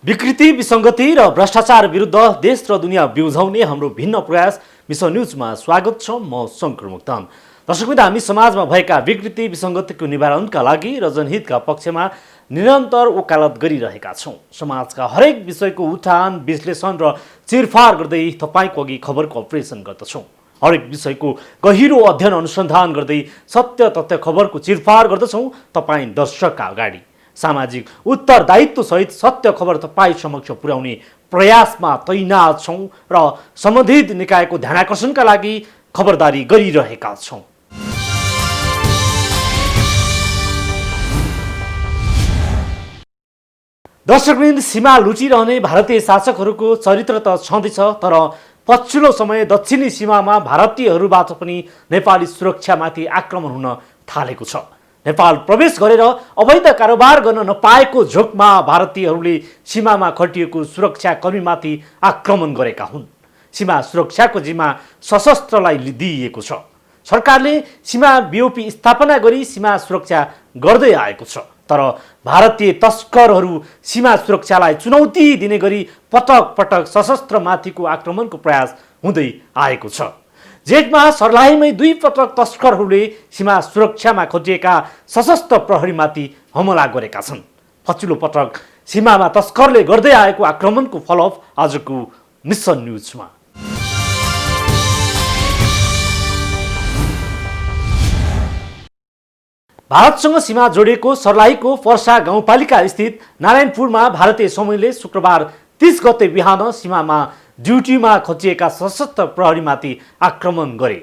विकृति विसङ्गति र भ्रष्टाचार विरुद्ध देश र दुनियाँ बिउझाउने हाम्रो भिन्न प्रयास मिसन न्युजमा स्वागत छ। म शङ्कर मुक्तान। दर्शकवृन्द, हामी समाजमा भएका विकृति विसङ्गतिको निवारणका लागि र जनहितका पक्षमा निरन्तर वकालत गरिरहेका छौँ। समाजका हरेक विषयको उठान विश्लेषण र चिरफार गर्दै तपाईँको अघि खबरको अपरेसन गर्दछौँ। हरेक विषयको गहिरो अध्ययन अनुसन्धान गर्दै सत्य तथ्य खबरको चिरफार गर्दछौँ तपाईँ दर्शकका अगाडि। सामाजिक उत्तरदायित्वसहित सत्य खबर तपाईँ समक्ष पुर्याउने प्रयासमा तैनात छौँ र सम्बन्धित निकायको ध्यानाकर्षणका लागि खबरदारी गरिरहेका छौँ। दर्शकवृन्द, सीमा लुटिरहने भारतीय शासकहरूको चरित्र त छँदैछ, तर पछिल्लो समय दक्षिणी सीमामा भारतीयहरूबाट पनि नेपाली सुरक्षामाथि आक्रमण हुन थालेको छ। नेपाल प्रवेश गरेर अवैध कारोबार गर्न नपाएको झोकमा भारतीयहरूले सीमामा खटिएको सुरक्षाकर्मीमाथि आक्रमण गरेका हुन्। सीमा सुरक्षाको जिम्मा सशस्त्रलाई दिइएको छ। सरकारले सीमा बिओपी स्थापना गरी सीमा सुरक्षा गर्दै आएको छ, तर भारतीय तस्करहरू सीमा सुरक्षालाई चुनौती दिने गरी पटक पटक सशस्त्रमाथिको आक्रमणको प्रयास हुँदै आएको छ। जेठमा सर्लाहीमै 2 पटक तस्करहरूले सीमा सुरक्षामा खटिएका सशस्त्र प्रहरीमाथि हमला गरेका छन्। पछिल्लो पटक सीमामा तस्करले गर्दै आएको आक्रमणको फलोअप आजको मिसन न्युजमा। भारतसँग सीमा जोडिएको सर्लाहीको पर्सा गाउँपालिका स्थित नारायणपुरमा भारतीय समयले शुक्रबार 30 गते बिहान सीमामा ड्युटीमा खचिएका सशस्त्र प्रहरीमाथि आक्रमण गरे।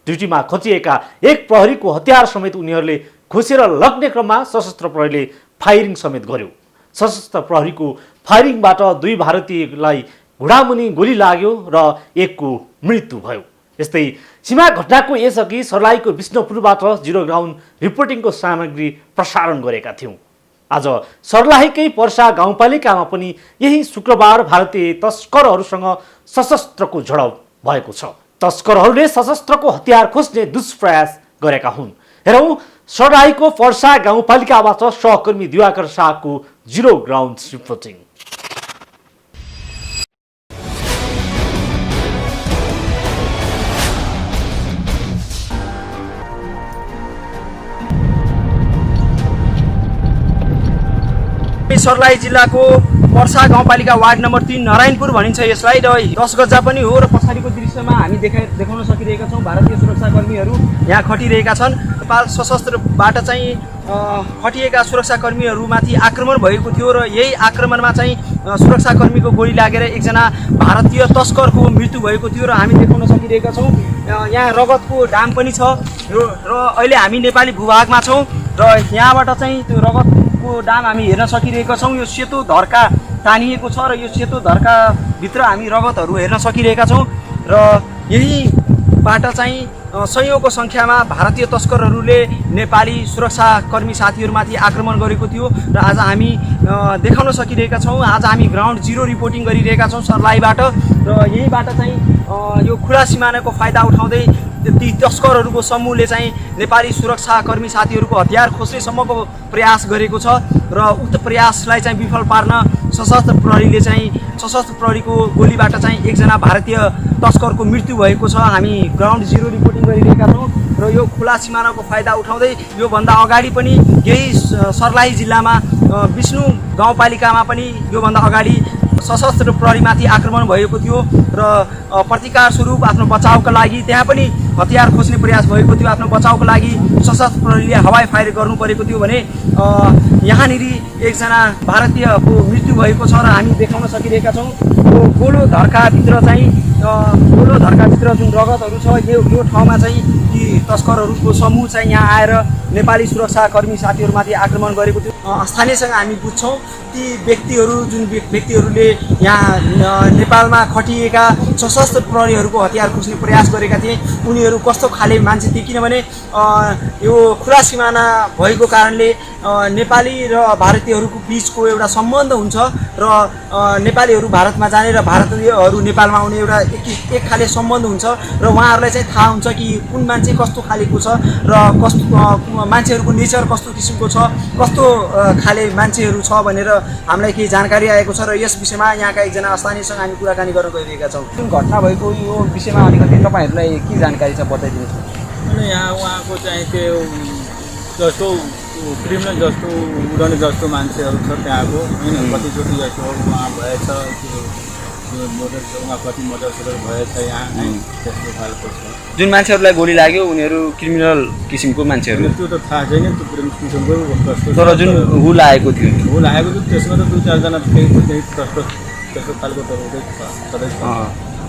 ड्युटीमा खचिएका एक प्रहरीको हतियार समेत उनीहरूले खोसेर लग्ने क्रममा सशस्त्र प्रहरीले फायरिङ समेत गर्यो। सशस्त्र प्रहरीको फायरिङबाट 2 भारतीयलाई घुँडामुनि गोली लाग्यो र एकको मृत्यु भयो। यस्तै सीमा घटनाको यसअघि सर्लाहीको विष्णुपुरबाट जिरो ग्राउन्ड रिपोर्टिङको सामग्री प्रसारण गरेका थियौँ। आज सर्लाहीकै पर्सा गाउँपालिकामा पनि यही शुक्रबार भारतीय तस्करहरूसँग सशस्त्रको झडप भएको छ। तस्करहरूले सशस्त्रको हतियार खोज्ने दुष्प्रयास गरेका हुन्। हेरौँ सर्लाहीको पर्सा गाउँपालिकाबाट सहकर्मी दिवाकर शाहको जिरो ग्राउन्ड रिपोर्टिङ। सर्लाही जिल्लाको पर्सा गाउँपालिका वार्ड नम्बर 3 नारायणपुर भनिन्छ यसलाई, र 10 गजा पनि हो। र पछाडिको दृश्यमा हामी देखाउन सकिरहेका छौँ भारतीय सुरक्षाकर्मीहरू यहाँ खटिरहेका छन्। नेपाल सशस्त्रबाट चाहिँ खटिएका सुरक्षाकर्मीहरूमाथि आक्रमण भएको थियो र यही आक्रमणमा चाहिँ सुरक्षाकर्मीको गोली लागेर एकजना भारतीय तस्करको मृत्यु भएको थियो र हामी देखाउन सकिरहेका छौँ। यहाँ रगतको डाम पनि छ र अहिले हामी नेपाली भूभागमा छौँ र यहाँबाट चाहिँ त्यो रगतको डाम हामी हेर्न सकिरहेका छौँ। यो सेतो धर्का तानिएको छ र यो सेतो धर्काभित्र हामी रगतहरू हेर्न सकिरहेका छौँ र यहीबाट चाहिँ सयौँको सङ्ख्यामा भारतीय तस्करहरूले नेपाली सुरक्षाकर्मी साथीहरूमाथि आक्रमण गरेको थियो र आज हामी देखाउन सकिरहेका छौँ। आज हामी ग्राउन्ड जिरो रिपोर्टिङ गरिरहेका छौँ सर्लाहीबाट र यहीबाट चाहिँ यो खुला सिमानाको फाइदा उठाउँदै ती तस्करहरूको समूहले चाहिँ नेपाली सुरक्षाकर्मी साथीहरूको हतियार खोज्नेसम्मको प्रयास गरेको छ र उक्त प्रयासलाई चाहिँ विफल पार्न सशस्त्र प्रहरीको गोलीबाट चाहिँ एकजना भारतीय तस्करको मृत्यु भएको छ। हामी ग्राउन्ड जिरो रिपोर्टिङ गरिरहेका छौँ र यो खुला सिमानाको फाइदा उठाउँदै योभन्दा अगाडि पनि यही सर्लाही जिल्लामा विष्णु गाउँपालिकामा पनि योभन्दा अगाडि सशस्त्र प्रहरीमाथि आक्रमण भएको थियो र प्रतिकार स्वरूप आफ्नो बचाउका लागि त्यहाँ पनि हतियार खोज्ने प्रयास भएको थियो। आफ्नो बचाउको लागि सशस्त्र प्रहरीले हवाई फायर गर्नु परेको थियो भने यहाँनिर एकजना भारतीयको मृत्यु भएको छ र हामी देखाउन सकिरहेका छौँ। यो गोलो धर्काभित्र जुन रगतहरू छ यो ठाउँमा चाहिँ ती तस्करहरूको समूह चाहिँ यहाँ आएर नेपाली सुरक्षाकर्मी साथीहरूमाथि आक्रमण गरेको थियो। स्थानीयसँग हामी बुझ्छौँ ती व्यक्तिहरूले यहाँ नेपालमा खटिएका सशस्त्र प्रहरीहरूको हतियार खोज्ने प्रयास गरेका थिए। उनीहरू कस्तो खाले मान्छे थिए किनभने यो खुला सिमाना भएको कारणले नेपाली र भारतीयहरूको बिचको एउटा सम्बन्ध हुन्छ र नेपालीहरू भारतमा जाने र भारतीयहरू नेपालमा आउने एउटा एक खाले सम्बन्ध हुन्छ र उहाँहरूलाई चाहिँ थाहा हुन्छ कि कुन मान्छे कस्तो खालेको छ र कस्तो मान्छेहरूको नेचर कस्तो किसिमको छ कस्तो खाले मान्छेहरू छ भनेर हामीलाई केही जानकारी आएको छ र यस विषयमा यहाँका एकजना स्थानीयसँग हामी कुराकानी गर्न गइरहेका छौँ। जुन घटना भएको यो विषयमा अलिकति तपाईँहरूलाई के जानकारी छ बताइदिनुहोस्। अनि यहाँ उहाँको चाहिँ त्यो जस्तो क्रिमिनल जस्तो उडाउने जस्तो मान्छेहरू छ त्यहाँको होइन कतिचोटि जस्तो उहाँ भएछ त्यो मोटर उहाँ कति मोटरसाइकल भएछ यहाँ त्यस्तो खालको छ। जुन मान्छेहरूलाई गोली लाग्यो उनीहरू क्रिमिनल किसिमको मान्छेहरू त्यो त थाहा छैन त्यो किसिमको कस्तो तर जुन हुल आएको थियो हुल आएको थियो त्यसमा त 2-4 जना त्यस्तो खालको त सधैँ छ।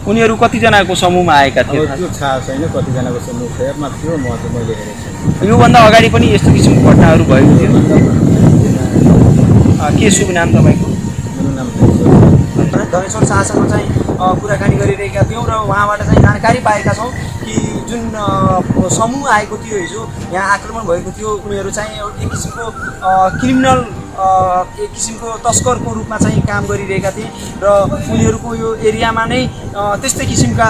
उनीहरू कतिजनाको समूहमा आएका थिए त्यो थाहा छैन कतिजनाको समूह फेयरमा थियो म त मैले हेरेको छु। योभन्दा अगाडि पनि यस्तो किसिमको घटनाहरू भएको थियो। के शुभ नाम तपाईँको? मेरो नाम धनेश्वर शाहसँग चाहिँ कुराकानी गरिरहेका थियौँ र उहाँबाट चाहिँ जानकारी पाएका छौँ कि जुन समूह आएको थियो हिजो यहाँ आक्रमण भएको थियो उनीहरू चाहिँ एक किसिमको क्रिमिनल एक किसिमको तस्करको रूपमा चाहिँ काम गरिरहेका थिए र उनीहरूको यो एरियामा नै त्यस्तै किसिमका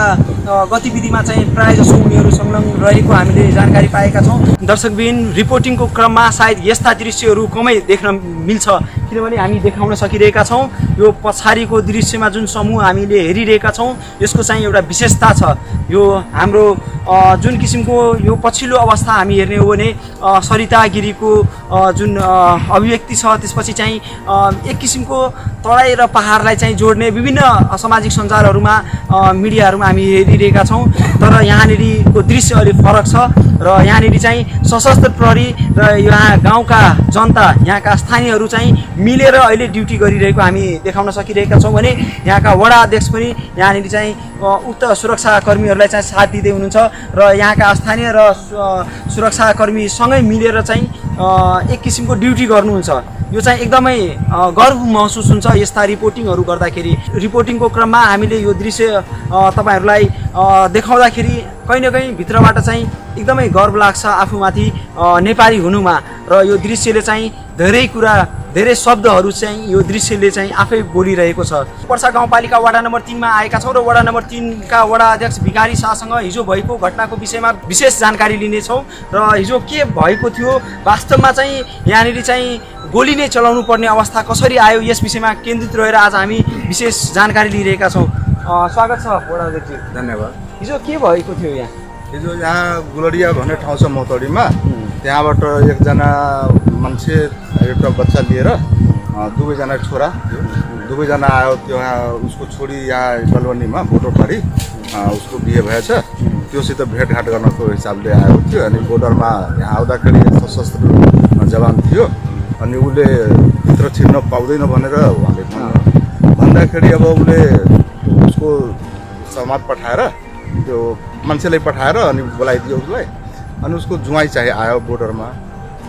गतिविधिमा चाहिँ प्रायःजसो उनीहरू संलग्न रहेको हामीले जानकारी पाएका छौँ। दर्शकबिन रिपोर्टिङको क्रममा सायद यस्ता दृश्यहरू कमै देख्न मिल्छ किनभने हामी देखाउन सकिरहेका छौँ। यो पछाडिको दृश्यमा जुन समूह हामीले हेरिरहेका छौँ यसको चाहिँ एउटा विशेषता छ। यो हाम्रो जुन किसिमको यो पछिल्लो अवस्था हामी हेर्ने हो भने सरिता गिरीको जुन अभिव्यक्ति छ त्यसपछि चाहिँ एक किसिमको तराई र पहाडलाई चाहिँ जोड्ने विभिन्न सामाजिक सञ्जालहरूमा मिडियाहरूमा हामी हेरिरहेका छौँ तर यहाँनिरको दृश्य अलिक फरक छ र यहाँनिर चाहिँ सशस्त्र प्रहरी र यहाँ गाउँका जनता यहाँका स्थानीयहरू चाहिँ मिलेर अहिले ड्युटी गरिरहेको हामी देखाउन सकिरहेका छौँ भने यहाँका वडा अध्यक्ष पनि यहाँनिर चाहिँ उक्त सुरक्षाकर्मीहरूलाई चाहिँ साथ दिँदै हुनुहुन्छ र यहाँका स्थानीय र सुरक्षाकर्मीसँगै मिलेर चाहिँ एक किसिमको ड्युटी गर्नुहुन्छ। यो चाहिँ एकदमै गर्व महसुस हुन्छ यस्ता रिपोर्टिङहरू गर्दाखेरि। रिपोर्टिङको क्रममा हामीले यो दृश्य तपाईँहरूलाई देखाउँदाखेरि कहीँ न कहीँ भित्रबाट चाहिँ एकदमै गर्व लाग्छ आफूमाथि नेपाली हुनुमा र यो दृश्यले चाहिँ धेरै कुरा धेरै शब्दहरू चाहिँ यो दृश्यले चाहिँ आफै बोलिरहेको छ। पर्सा गाउँपालिका वडा नम्बर 3 मा आएका छौँ र वडा नम्बर 3 का वडा अध्यक्ष भिखारी शाहसँग हिजो भएको घटनाको विषयमा विशेष जानकारी लिनेछौँ र हिजो के भएको थियो वास्तवमा चाहिँ यहाँनिर चाहिँ गोली नै चलाउनु पर्ने अवस्था कसरी आयो यस विषयमा केन्द्रित रहेर आज हामी विशेष जानकारी लिइरहेका छौँ। स्वागत छ वडा अध्यक्ष। धन्यवाद। हिजो के भएको थियो यहाँ? हिजो यहाँ गुलडिया भन्ने ठाउँ छ मौतडीमा त्यहाँबाट एकजना मान्छे एउटा बच्चा लिएर दुवैजना छोरा दुवैजना आयो त्यो उसको छोरी यहाँ बलवनीमा बोटोटारी उसको बिहे भएछ त्योसित भेटघाट गर्नको हिसाबले आएको थियो अनि बोर्डरमा यहाँ आउँदाखेरि सशस्त्र जवान थियो अनि उसले भित्र छिर्न पाउँदैन भनेर उहाँले भन्दाखेरि अब उसले उसको समाज पठाएर त्यो मान्छेलाई पठाएर अनि बोलाइदियो उसलाई अनि उसको जुवाई चाहिँ आयो बोर्डरमा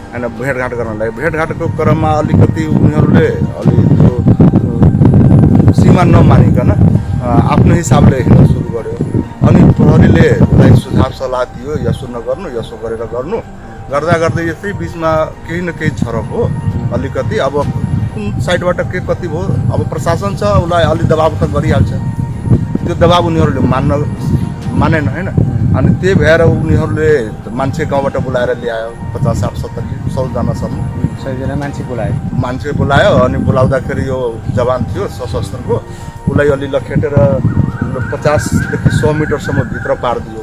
होइन भेटघाट गर्नलाई। भेटघाटको क्रममा अलिकति उनीहरूले अलि त्यो सीमा नमानिकन आफ्नो हिसाबले हिँड्न सुरु गर्यो अनि प्रहरीले उसलाई सुझाव सल्लाह दियो यसो नगर्नु यसो गरेर गर्नु गर्दा गर्दै यसै बिचमा केही न केही छरक हो अलिकति अब कुन साइडबाट के कति भयो अब प्रशासन छ उसलाई अलि दबाब त गरिहाल्छ त्यो दबाब उनीहरूले मानेन होइन अनि त्यही भएर उनीहरूले मान्छे गाउँबाट बोलाएर ल्यायो 50, 60, 70, 100जनासम्म 100जना मान्छे बोलायो अनि बोलाउँदाखेरि यो जवान थियो सशस्त्रको उसलाई अलि लखेटेर 50देखि 100 मिटरसम्म भित्र पारिदियो।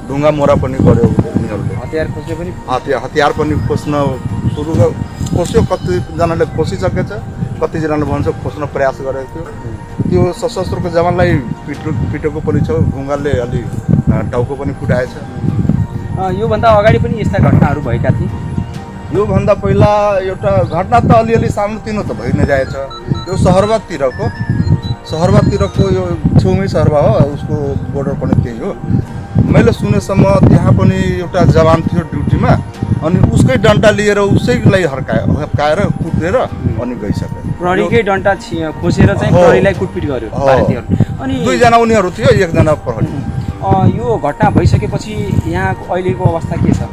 ढुङ्गा मोरा पनि गर्यो उनीहरूले हतियार पनि खोज्न सुरु खोज्यो कतिजनाले खोसिसकेछ कतिजनाले भन्छ खोज्न प्रयास गरेको थियो। त्यो सशस्त्रको जवानलाई पिटेको पनि छ ढुङ्गाले अलि टाउको पनि फुटाएछ। योभन्दा अगाडि पनि यस्ता घटनाहरू भएका थिए। योभन्दा पहिला एउटा घटना त अलिअलि सानोतिनो त भइ नै जाएछ। यो सहरबातिरको यो छेउमै सहरबा हो उसको बोर्डर पनि त्यही हो। मैले सुनेसम्म त्यहाँ पनि एउटा जवान थियो ड्युटीमा अनि उसकै डन्टा लिएर उसैलाई हर्काएर कुटेर अनि गइसक्यो। प्रहरीकै डन्टा खोसेर चाहिँ प्रहरीलाई कुटपिट गर्यो भारतीयहरू। अनि 2जना उनीहरू थियो 1जना प्रहरी। यो घटना भइसकेपछि यहाँको अहिलेको अवस्था के छ?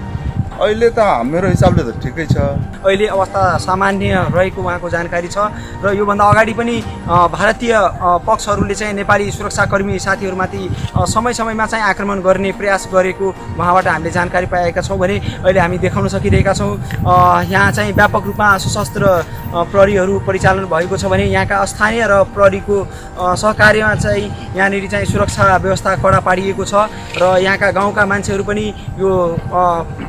अहिले त मेरो हिसाबले त ठिकै छ। अहिले अवस्था सामान्य रहेको उहाँको जानकारी छ र योभन्दा अगाडि पनि भारतीय पक्षहरूले चाहिँ नेपाली सुरक्षाकर्मी साथीहरूमाथि समय समयमा चाहिँ आक्रमण गर्ने प्रयास गरेको उहाँबाट हामीले जानकारी पाएका छौँ भने अहिले हामी देखाउन सकिरहेका छौँ यहाँ चाहिँ व्यापक रूपमा सशस्त्र प्रहरीहरू परिचालन भएको छ भने यहाँका स्थानीय र प्रहरीको सहकार्यमा चाहिँ यहाँनिर चाहिँ सुरक्षा व्यवस्था कडा पारिएको छ र यहाँका गाउँका मान्छेहरू पनि यो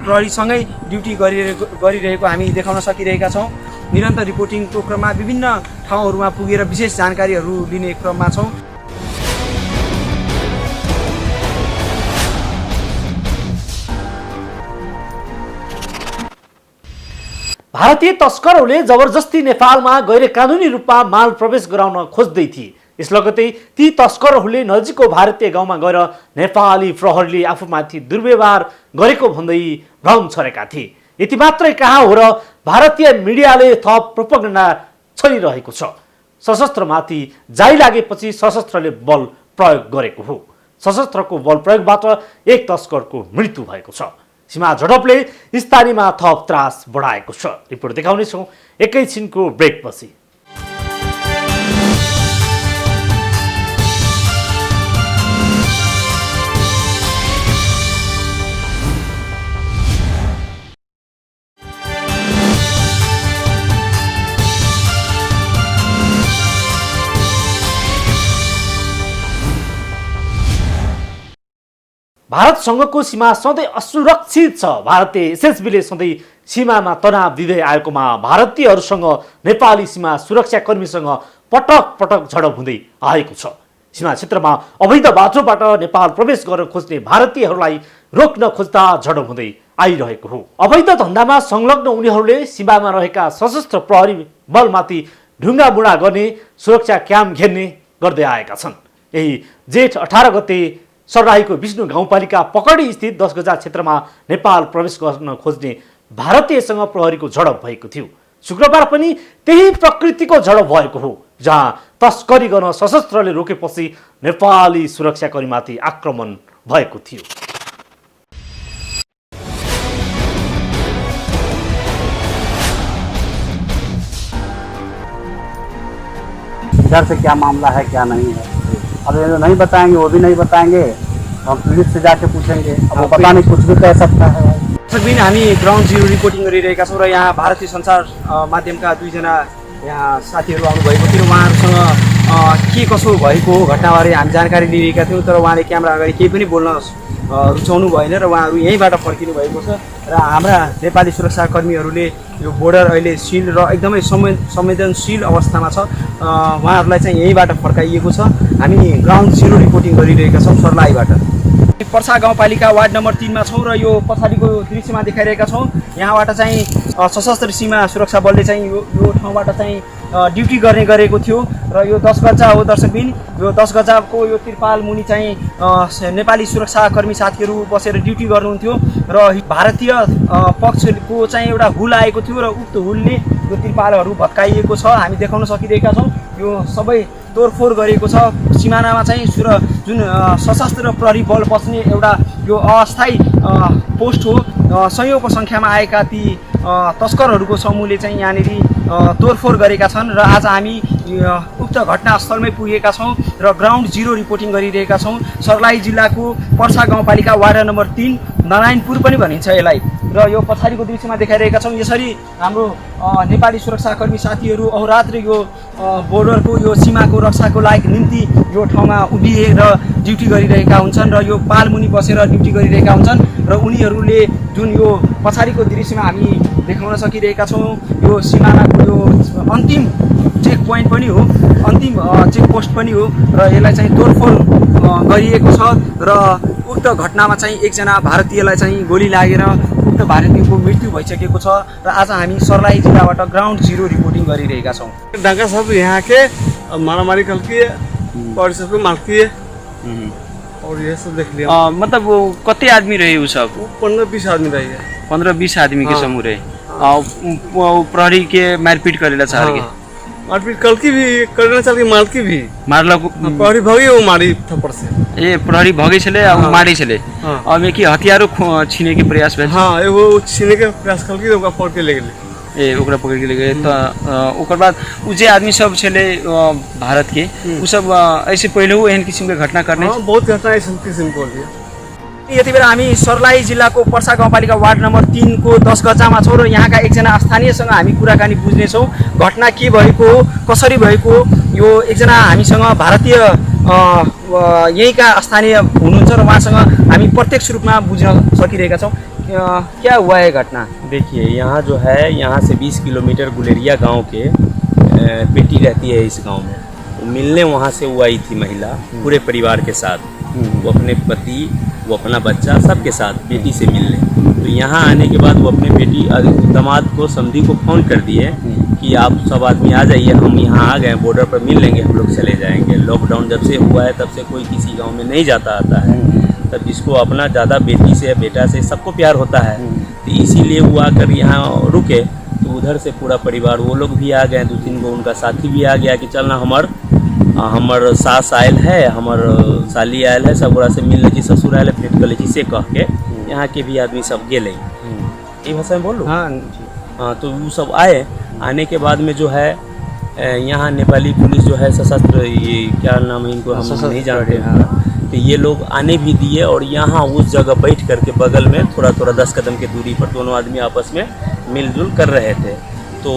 प्रहरीसँगै ड्युटी गरिरहेको हामी देखाउन सकिरहेका छौँ। निरन्तर रिपोर्टिङको क्रममा विभिन्न ठाउँहरूमा पुगेर विशेष जानकारीहरू लिने क्रममा छौँ। भारतीय तस्करहरूले जबरजस्ती नेपालमा गैर कानुनी रूपमा माल प्रवेश गराउन खोज्दै थिए। यस लगतै ती तस्करहरूले नजिकको भारतीय गाउँमा गएर नेपाली प्रहरीले आफूमाथि दुर्व्यवहार गरेको भन्दै भ्रम छरेका थिए। यति मात्रै कहाँ हो र भारतीय मिडियाले थप प्रोपगेन्डा छरिरहेको छ। सशस्त्रमाथि जाइ लागेपछि सशस्त्रले बल प्रयोग गरेको हो। सशस्त्रको बल प्रयोगबाट एक तस्करको मृत्यु भएको छ। सीमा झडपले स्थानीयमा थप त्रास बढाएको छ। रिपोर्ट देखाउनेछौँ एकैछिनको ब्रेकपछि। भारतसँगको सीमा सधैँ असुरक्षित छ। भारतीय एसएसबीले सधैँ सीमामा तनाव दिँदै आएकोमा भारतीयहरूसँग नेपाली सीमा सुरक्षाकर्मीसँग पटक पटक झडप हुँदै आएको छ। सीमा क्षेत्रमा अवैध बाटोबाट नेपाल प्रवेश गर्न खोज्ने भारतीयहरूलाई रोक्न खोज्दा झडप हुँदै आइरहेको हो। अवैध धन्दामा संलग्न उनीहरूले सीमामा रहेका सशस्त्र प्रहरी बलमाथि ढुङ्गामुढा गर्ने, सुरक्षा क्याम्प घेर्ने गर्दै आएका छन्। यही जेठ 18 गते सर्लाहीको विष्णु गाउँपालिका पकडी स्थित 10 गजा क्षेत्रमा नेपाल प्रवेश गर्न खोज्ने भारतीयसँग प्रहरीको झडप भएको थियो। शुक्रबार पनि त्यही प्रकृतिको झडप भएको हो, जहाँ तस्करी गर्न सशस्त्रले रोकेपछि नेपाली सुरक्षाकर्मीमाथि आक्रमण भएको थियो। इधर से क्या मामला है क्या नहीं है, अब ये नहीं बताएंगे, वो भी नहीं बताएंगे, हम पुलिस से जाके पूछेंगे। अब वो पता नहीं कुछ भी कह सकता है। दर्शकबिन हामी ग्राउन्ड जिरो रिपोर्टिङ गरिरहेका छौँ र यहाँ भारतीय सञ्चार माध्यमका दुईजना यहाँ साथीहरू आउनुभएको थियो। उहाँहरूसँग के कसो भएको घटनाबारे हामी जानकारी लिइरहेका थियौँ, तर उहाँले क्यामेरा अगाडि केही पनि बोल्न रुचाउनु भएन र उहाँहरू यहीँबाट फर्किनु भएको छ। र हाम्रा नेपाली सुरक्षाकर्मीहरूले यो बोर्डर अहिले सिल र एकदमै संवेदनशील अवस्थामा छ। उहाँहरूलाई चाहिँ यहीँबाट फर्काइएको छ। हामी ग्राउन्ड जिरो रिपोर्टिङ गरिरहेका छौँ सर्लाहीबाट। पर्सा गाउँपालिका वार्ड नम्बर 3 मा छौँ र यो पछाडिको दृश्यमा देखाइरहेका छौँ। यहाँबाट चाहिँ सशस्त्र सीमा सुरक्षा बलले चाहिँ यो ठाउँबाट चाहिँ ड्युटी गर्ने गरेको थियो र यो 10 गजा हो दर्शकबिन। यो 10 गजाको यो तिरपाल मुनि चाहिँ नेपाली सुरक्षाकर्मी साथीहरू बसेर ड्युटी गर्नुहुन्थ्यो र भारतीय पक्षको चाहिँ एउटा हुल आएको थियो र उक्त हुलले यो तिरपालहरू भत्काइएको छ। हामी देखाउन सकिरहेका छौँ। यो सबै तोडफोड गरेको छ। सिमानामा चाहिँ जुन सशस्त्र प्रहरी बल बस्ने एउटा यो अस्थायी पोस्ट हो। सयौँको सङ्ख्यामा आएका ती तस्करहरूको समूहले चाहिँ यहाँनिर तोडफोड गरेका छन् र आज हामी उक्त घटनास्थलमै पुगेका छौँ र ग्राउन्ड जिरो रिपोर्टिङ गरिरहेका छौँ। सर्लाही जिल्लाको पर्सा गाउँपालिका वार्ड नम्बर 3 नारायणपुर पनि भनिन्छ यसलाई। र यो पछाडिको दृश्यमा देखाइरहेका छौँ। यसरी हाम्रो नेपाली सुरक्षाकर्मी साथीहरू अहोरात्र यो बोर्डरको यो सीमाको रक्षाको लागि निम्ति यो ठाउँमा उभिएर ड्युटी गरिरहेका हुन्छन् र यो पालमुनि बसेर ड्युटी गरिरहेका हुन्छन् र उनीहरूले जुन यो पछाडिको दृश्यमा हामी देखाउन सकिरहेका छौँ, यो सिमानाको यो अन्तिम चेक पोइन्ट पनि हो, अन्तिम चेक पोस्ट पनि हो र यसलाई चाहिँ तोडफोड गरिएको छ र उक्त घटनामा चाहिँ एकजना भारतीयलाई चाहिँ गोली लागेर उक्त भारतीयको मृत्यु भइसकेको छ र आज हामी सर्लाही जिल्लाबाट ग्राउन्ड जिरो रिपोर्टिङ गरिरहेका छौँ। दंगा सब यहाँ के मारामारी कल की है और सबको मार की है और ये सब देख लिया। मतलब वो कति आदमी रहे वो सब? 15-20 आदमी रही है। 15-20 आदमी के समूह रहे। प्रहरी के मारपीट करेला चाह के मारपीट कल की भी करना चल के मार की भी मारलक प्रहरी भगी वो मारी थप्पड़ से ए प्रहरी भगे छले आ हाँ। मारे छले हाँ। अब में की हथियारो छीने के प्रयास भेल हाँ एगो छीने के प्रयास कल की ओकरा पकड़ के ले गेलै ए ओकरा पकड़ के ले गए तो ओकर बाद उ जे आदमी सब छले भारत के उ सब ऐसे पहले वो एहन किसिम के घटना करने हाँ बहुत घटना ऐसा किसिम को लिए यति बेला हामी सर्लाही जिल्लाको पर्सा गाउँपालिका वार्ड नम्बर 3 को 10 गजामा छौँ र यहाँका एकजना स्थानीयसँग हामी कुराकानी बुझ्नेछौँ घटना के भएको हो कसरी भएको हो यो एकजना हामीसँग भारतीय यहीँका स्थानीय हुनुहुन्छ र उहाँसँग हामी प्रत्यक्ष रूपमा बुझ्न सकिरहेका छौँ क्या हुआ है घटना देखिए यहाँ जो है यहाँ से 20 किलोमीटर गुलेरिया गांव के बेटी रहती है इस गांव में वो मिलने वहाँ से वो आई थी महिला पूरे परिवार के साथ वो अपने पति वो अपना बच्चा सबके साथ बेटी से मिलने तो यहाँ आने के बाद वो अपने बेटी दामाद को समधी को फ़ोन कर दिए कि आप सब आदमी आ जाइए हम यहाँ आ गए बॉर्डर पर मिल लेंगे हम लोग चले जाएंगे लॉकडाउन जब से हुआ है तब से कोई किसी गाँव में नहीं जाता आता है तब जिसको अपना ज़्यादा बेटी से बेटा से सबको प्यार होता है तो इसीलिए वो आकर यहाँ रुके तो उधर से पूरा परिवार वो लोग भी आ गए 2-3 गो उनका साथी भी आ गया कि चलना हमर सास आयल है हमर साली आयल है सब ओकरा से मिल लीजिए ससुर आयल है भेंट कर लीजिए से कह के यहाँ के भी आदमी सब गेले ये भाषा में बोल लो हाँ तो वो सब आए आने के बाद में जो है यहाँ नेपाली पुलिस जो है सशस्त्र ये क्या नाम है इनको हम नहीं जानते हैं तो ये लोग आने भी दिए और यहाँ उस जगह बैठ करके बगल में थोड़ा 10 कदम की दूरी पर दोनों आदमी आपस में मिलजुल कर रहे थे तो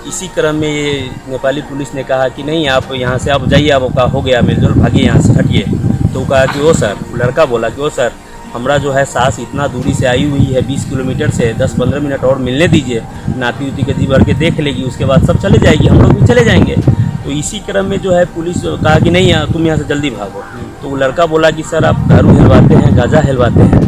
इसी क्रम में ये नेपाली पुलिस ने कहा कि नहीं आप यहाँ से आप जाइए आपका हो गया मिलजुल भागिए यहाँ से हटिए तो वो कहा कि ओ सर लड़का बोला कि ओ सर हमरा जो है सास इतना दूरी से आई हुई है 20 किलोमीटर से 10-15 मिनट और मिलने दीजिए नाती उती के जी भर के देख लेगी उसके बाद सब चले जाएगी हम लोग भी चले जाएंगे तो इसी क्रम में जो है पुलिस कहा कि नहीं तुम यहाँ से जल्दी भागो तो वो लड़का बोला कि सर आप दारू हिलवाते हैं गांजा हिलवाते हैं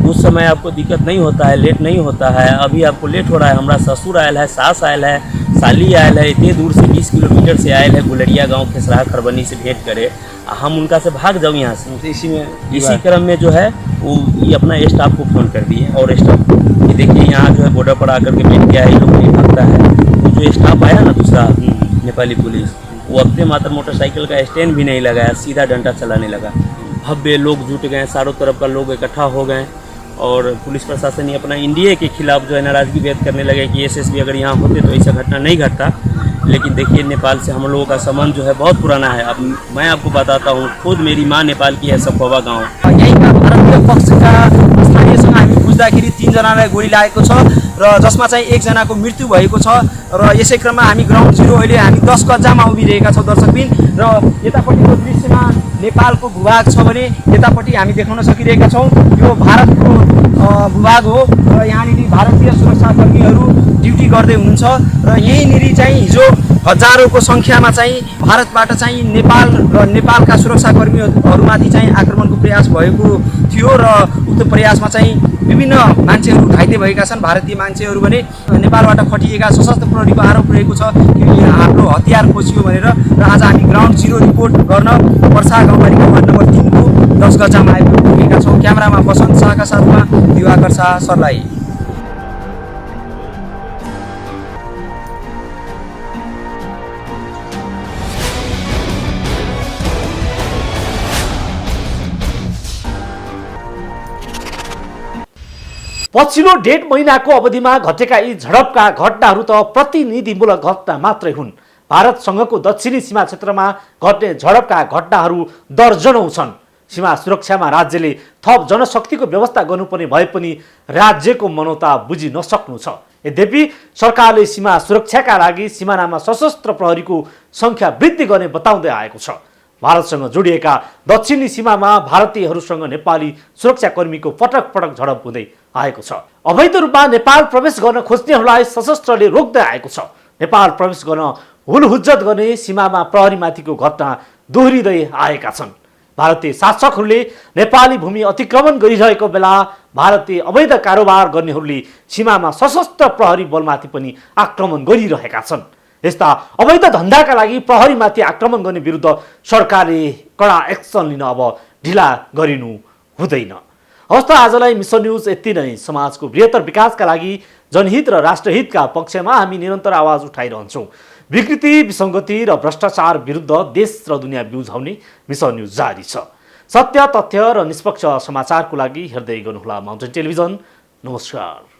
उस समय आपको दिक्कत नहीं होता है लेट नहीं होता है अभी आपको लेट हो रहा है हमारा ससुर आयल है सास आयल है साली आयल है इतने दूर से 20 किलोमीटर से आयल है गुलरिया गांव खेसरा खरबनी से भेंट करे हम उनका से भाग जाऊँ यहाँ से इसी क्रम में जो है वो ये अपना स्टाफ को फ़ोन कर दिए और स्टाफ ये देखिए यहाँ जो है बॉर्डर पर आकर के बैठ गया ये लोग नहीं भागता है वो जो स्टाफ आया ना दूसरा नेपाली पुलिस वो अपने मात्र मोटरसाइकिल का स्टैंड भी नहीं लगाया सीधा डंडा चलाने लगा भव्य लोग जुट गए चारों तरफ का लोग इकट्ठा हो गए और पुलिस प्रशासन ने अपना इंडिया के खिलाफ जो है नाराज़गी व्यक्त करने लगे कि एसएसबी अगर यहाँ होते तो ऐसा घटना नहीं घटता लेकिन देखिए नेपाल से हम लोगों का संबंध जो है बहुत पुराना है अब मैं आपको बताता हूँ खुद मेरी माँ नेपाल की है सखोवा गाँव यहीँका भारतीय पक्षका स्थानीयसँग हामी बुझ्दाखेरि 3 जनालाई गोली लागेको छ र जसमा चाहिँ 1 जनाको मृत्यु भएको छ र यसै क्रममा हामी ग्राउन्ड जिरो अहिले हामी 10 गजामा उभिरहेका छौँ दर्शकबिन र यतापट्टिको दृश्यमा नेपालको भूभाग छ भने यतापट्टि हामी देखाउन सकिरहेका छौँ यो भारतको भूभाग हो र यहाँनिर भारतीय सुरक्षाकर्मीहरू ड्युटी गर्दै हुनुहुन्छ र यहीँनिर चाहिँ हिजो हजारौँको सङ्ख्यामा चाहिँ भारतबाट चाहिँ नेपाल र नेपालका सुरक्षाकर्मीहरूमाथि चाहिँ आक्रमणको प्रयास भएको थियो र उक्त प्रयासमा चाहिँ विभिन्न मान्छेहरू घाइते भएका छन् भारतीय मान्छेहरू भने नेपालबाट खटिएका सशस्त्र प्रहरीको आरोप रहेको छ कि हाम्रो हतियार खोसियो भनेर र आज हामी ग्राउन्ड जिरो रिपोर्ट गर्न पर्सा गाउँपालिका वार्ड नम्बर 3 को 10 गजामा आइपुगेका छौँ क्यामेरामा बसन्त शाहका साथमा दिवाकर शाह सर्लाही पछिल्लो 1.5 महिनाको अवधिमा घटेका यी झडपका घटनाहरू त प्रतिनिधिमूलक घटना मात्रै हुन् भारतसँगको दक्षिणी सीमा क्षेत्रमा घट्ने झडपका घटनाहरू दर्जनौं छन् सीमा सुरक्षामा राज्यले थप जनशक्तिको व्यवस्था गर्नुपर्ने भए पनि राज्यको मनोता बुझि नसक्नु छ यद्यपि सरकारले सीमा सुरक्षाका लागि सिमानामा सशस्त्र प्रहरीको संख्या वृद्धि गर्ने बताउँदै आएको छ भारतसँग जोडिएका दक्षिणी सीमामा भारतीयहरूसँग नेपाली सुरक्षाकर्मीको पटक पटक झडप हुँदै आएको छ अवैध रूपमा नेपाल प्रवेश गर्न खोज्नेहरूलाई सशस्त्रले रोक्दै आएको छ नेपाल प्रवेश गर्न हुलहुज्जत गर्ने सीमामा प्रहरीमाथिको घटना दोहोरिँदै आएका छन् भारतीय शासकहरूले नेपाली भूमि अतिक्रमण गरिरहेको बेला भारतीय अवैध कारोबार गर्नेहरूले सीमामा सशस्त्र प्रहरी बलमाथि पनि आक्रमण गरिरहेका छन् यस्ता अवैध धन्दाका लागि प्रहरीमाथि आक्रमण गर्ने विरुद्ध सरकारले कडा एक्सन लिन अब ढिला गरिनु हुँदैन हवस् त आजलाई मिसन न्युज यति नै समाजको बृहत्तर विकासका लागि जनहित र राष्ट्रहितका पक्षमा हामी निरन्तर आवाज उठाइरहन्छौँ विकृति, विसङ्गति र भ्रष्टाचार विरुद्ध देश र दुनियाँ बिउझाउने मिसन न्युज जारी छ। सत्य, तथ्य र निष्पक्ष समाचारको लागि हेर्दै गर्नुहोला माउन्टेन टेलिभिजन। नमस्कार।